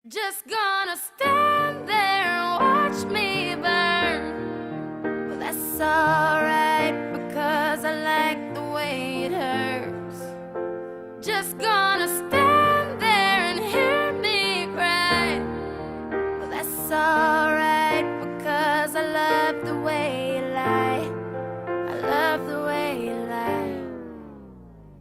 Just gonna stand there and watch me burn. Well, that's alright because I like the way it hurts. Just gonna stand there and hear me cry. Well, that's alright because I love the way you lie. I love the way you lie.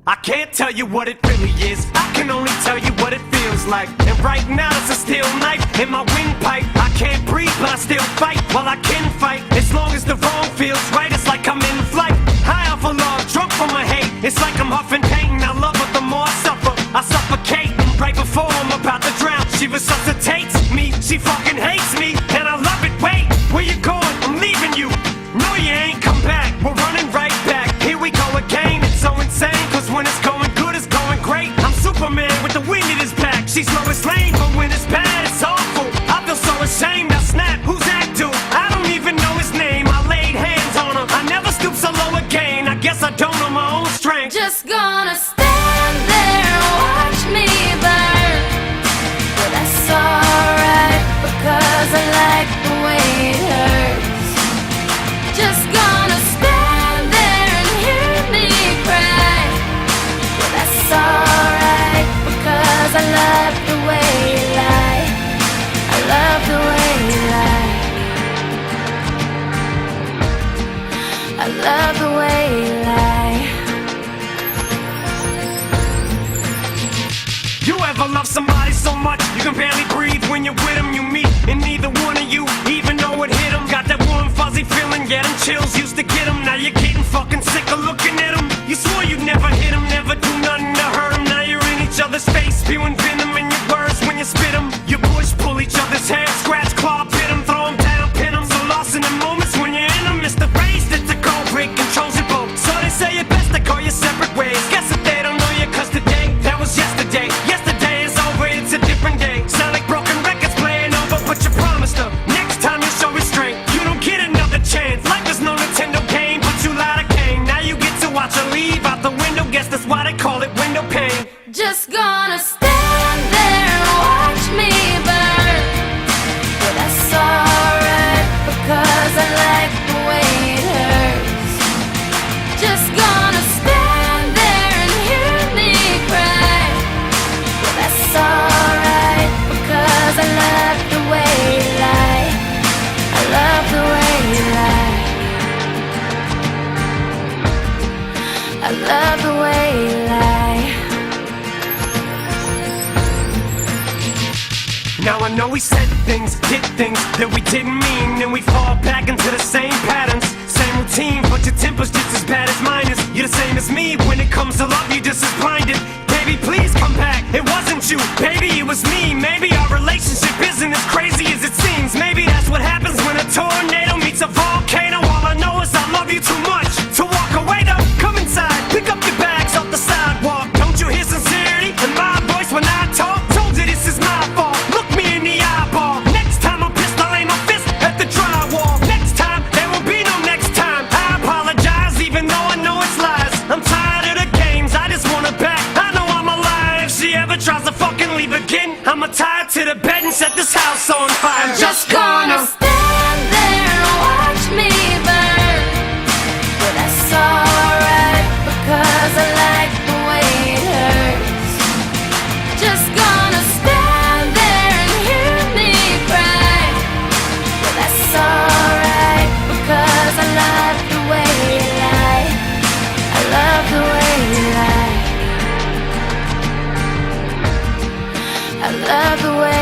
I can't tell you what it really is, I can only tell you what it feels like. And right now it's a steel knife in my windpipe. I can't breathe but I still fight, while I can fight. As long as the wrong feels right, it's like I'm in flight. High off of love, drunk from my hate. It's like I'm huffing pain, I love her the more I suffer. I suffocate, right before I'm about to drown. She resuscitates me, she fucking hates me, and I love it. Wait, where you going? I'm leaving you. No, you ain't come back, we're running right back. Here we go again, it's so insane. Cause when it's going good, it's going great. I'm Superman with the wind in his back. She's Lois Lane, but when it's bad, it's awful. I feel so ashamed, I snap, who's that dude? I don't even know his name, I laid hands on him. I never stoop so low again, I guess I don't know my own strength. Just gonna stand there and watch me burn. Well, that's alright because I like the way it hurts. Just gonna stand there and hear me cry. Well, that's alright because I love the way you lie. I love the way you lie. I love the way you lie. You ever love somebody so much you can barely breathe when you're with them? You meet and neither one of you even know it hit them. Got that warm fuzzy feeling, yeah, them chills used to get them. Now you're getting fucking sick of looking at them. You swore you'd never hit them, never do nothing to hurt them. Now you're in each other's face, spewing venom in your words when you spit them. You push, pull each other's hair, scratch, claw, pit them, throw them down, pin them. So lost in the moments when you're in them, it's the race that's the cold break controls your boat. So they say it best to go your separate ways. Guess that they don't know you cause today, that was yesterday. Yesterday is over, it's a different day. Sound like broken records playing over, but you promised her next time you show restraint. You don't get another chance, life is no Nintendo game, but you lied again. Now you get to watch her leave out the window, guess that's why they call it window pane. Just gonna stand there and watch me burn. Well, that's alright because I like the way it hurts. Just gonna stand there and hear me cry. Well, that's alright because I love the way you lie. I love the way you lie. I love the way you lie. Now I know we said things, did things that we didn't mean, and we fall back into the same patterns, same routine, but your temper's just as bad as mine is. You're the same as me, when it comes to love, you're just as blinded. Baby, please come back, it wasn't you, baby, it was me. Maybe our relationship isn't as crazy as it seems. Maybe that's what happens when a tornado meets a volcano. All I know is I love you too much to walk away though. Come inside, pick up your bags off the sidewalk. Don't you hear sincerity in my voice when I talk? Told you this is my fault, look me in the eyeball. Next time I'm pissed, I'll aim my fist at the drywall. Next time, there will be no next time. I apologize even though I know it's lies. I'm tired of the games, I just want her back. I know I'm alive, if she ever tries to fucking leave again, I'ma tie her to the bed and set this house on fire. I'm just gonna stand there and watch me burn. Well, that's alright because I like the way it hurts. Just gonna stand there and hear me cry. Well, that's alright because I love the way you lie. I love the way you lie. I love the way